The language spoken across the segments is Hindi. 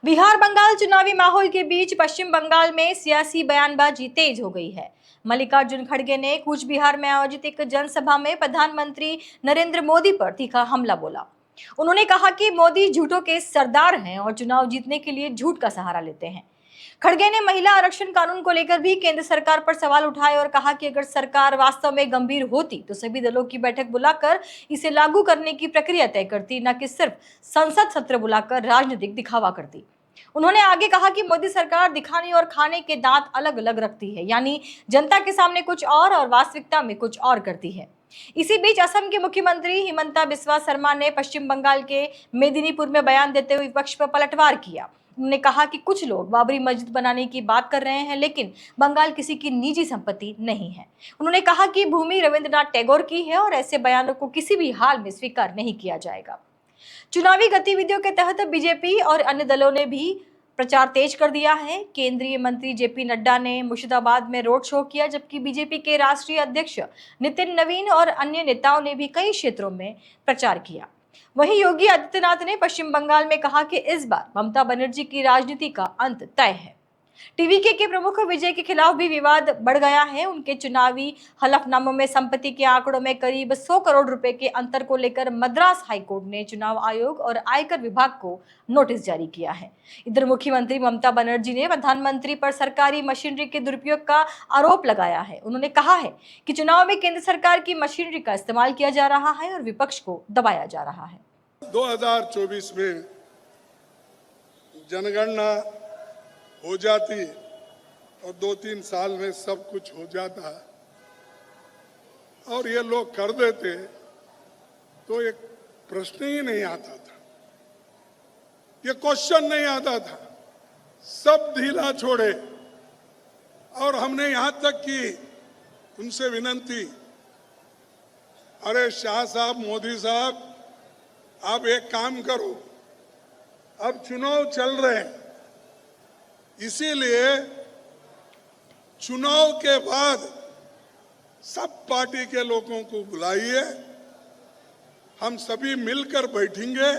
बिहार बंगाल चुनावी माहौल के बीच पश्चिम बंगाल में सियासी बयानबाजी तेज हो गई है। मल्लिकार्जुन खड़गे ने कूच बिहार में आयोजित एक जनसभा में प्रधानमंत्री नरेंद्र मोदी पर तीखा हमला बोला। उन्होंने कहा कि मोदी झूठों के सरदार हैं और चुनाव जीतने के लिए झूठ का सहारा लेते हैं। खड़गे ने महिला आरक्षण कानून को लेकर भी केंद्र सरकार पर सवाल उठाए और कहा कि अगर सरकार वास्तव में गंभीर होती तो सभी दलों की बैठक बुलाकर इसे लागू करने की प्रक्रिया तय करती, न कि सिर्फ संसद सत्र बुलाकर राजनीतिक दिखावा करती। उन्होंने आगे कहा कि मोदी सरकार दिखाने और खाने के दांत अलग अलग रखती है, यानी जनता के सामने कुछ और वास्तविकता में कुछ और करती है। इसी बीच असम के मुख्यमंत्री हिमंता बिस्वा शर्मा ने पश्चिम बंगाल के मेदिनीपुर में बयान देते हुए विपक्ष पर पलटवार किया। उन्होंने कहा कि कुछ लोग बाबरी मस्जिद बनाने की बात कर रहे हैं, लेकिन बंगाल किसी की निजी संपत्ति नहीं है। उन्होंने कहा कि भूमि रविंद्रनाथ टैगोर की है और ऐसे बयानों को किसी भी हाल में स्वीकार नहीं किया जाएगा। चुनावी गतिविधियों के तहत बीजेपी और अन्य दलों ने भी प्रचार तेज कर दिया है। केंद्रीय मंत्री जेपी नड्डा ने मुर्शिदाबाद में रोड शो किया, जबकि बीजेपी के राष्ट्रीय अध्यक्ष नितिन नवीन और अन्य नेताओं ने भी कई क्षेत्रों में प्रचार किया। वहीं योगी आदित्यनाथ ने पश्चिम बंगाल में कहा कि इस बार ममता बनर्जी की राजनीति का अंत तय है। टीवीके के प्रमुख विजय के खिलाफ भी विवाद बढ़ गया है। उनके चुनावी हलफनामों में संपत्ति के आंकड़ों में करीब 100 करोड़ रुपए के अंतर को लेकर मद्रास हाईकोर्ट ने चुनाव आयोग और आयकर विभाग को नोटिस जारी किया है। इधर मुख्यमंत्री ममता बनर्जी ने प्रधानमंत्री पर सरकारी मशीनरी के दुरुपयोग का आरोप लगाया है। उन्होंने कहा है कि चुनाव में केंद्र सरकार की मशीनरी का इस्तेमाल किया जा रहा है और विपक्ष को दबाया जा रहा है। 2024 में जनगणना हो जाती और 2-3 साल में सब कुछ हो जाता और ये लोग कर देते तो एक प्रश्न ही नहीं आता था, ये क्वेश्चन नहीं आता था। सब ढीला छोड़े और हमने यहां तक की उनसे विनंती, अरे शाह साहब, मोदी साहब, आप एक काम करो, अब चुनाव चल रहे हैं, इसीलिए चुनाव के बाद सब पार्टी के लोगों को बुलाइए, हम सभी मिलकर बैठेंगे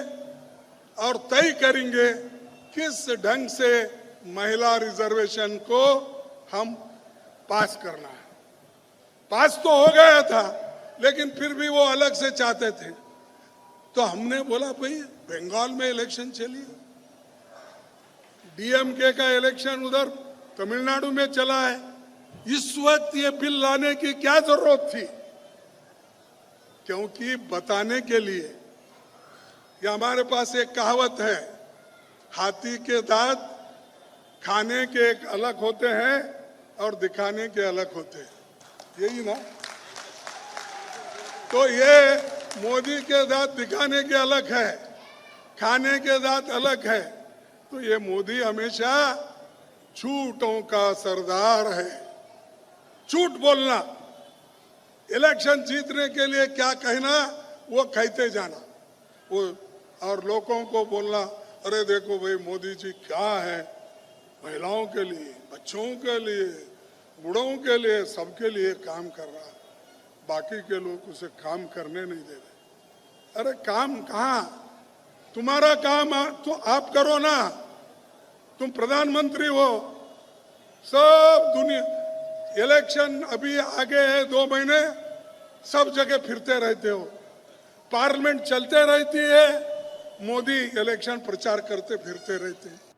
और तय करेंगे किस ढंग से महिला रिजर्वेशन को हम पास करना है। पास तो हो गया था, लेकिन फिर भी वो अलग से चाहते थे। तो हमने बोला भाई बंगाल में इलेक्शन चलिए, डीएमके का इलेक्शन उधर तमिलनाडु में चला है, इस वक्त ये बिल लाने की क्या जरूरत थी? क्योंकि बताने के लिए ये हमारे पास एक कहावत है, हाथी के दांत खाने के एक अलग होते हैं और दिखाने के अलग होते हैं, यही ना? तो ये मोदी के दांत दिखाने के अलग है, खाने के दांत अलग है। तो ये मोदी हमेशा झूठों का सरदार है। झूठ बोलना, इलेक्शन जीतने के लिए क्या कहना वो कहते जाना, वो और लोगों को बोलना, अरे देखो भाई मोदी जी क्या है, महिलाओं के लिए, बच्चों के लिए, बूढ़ों के लिए, सबके लिए काम कर रहा है, बाकी के लोग उसे काम करने नहीं दे रहे। अरे काम कहाँ, तुम्हारा काम तो आप करो ना, तुम प्रधानमंत्री हो। सब दुनिया इलेक्शन अभी आगे है, 2 महीने, सब जगह फिरते रहते हो, पार्लियामेंट चलते रहती है, मोदी इलेक्शन प्रचार करते फिरते रहते हैं।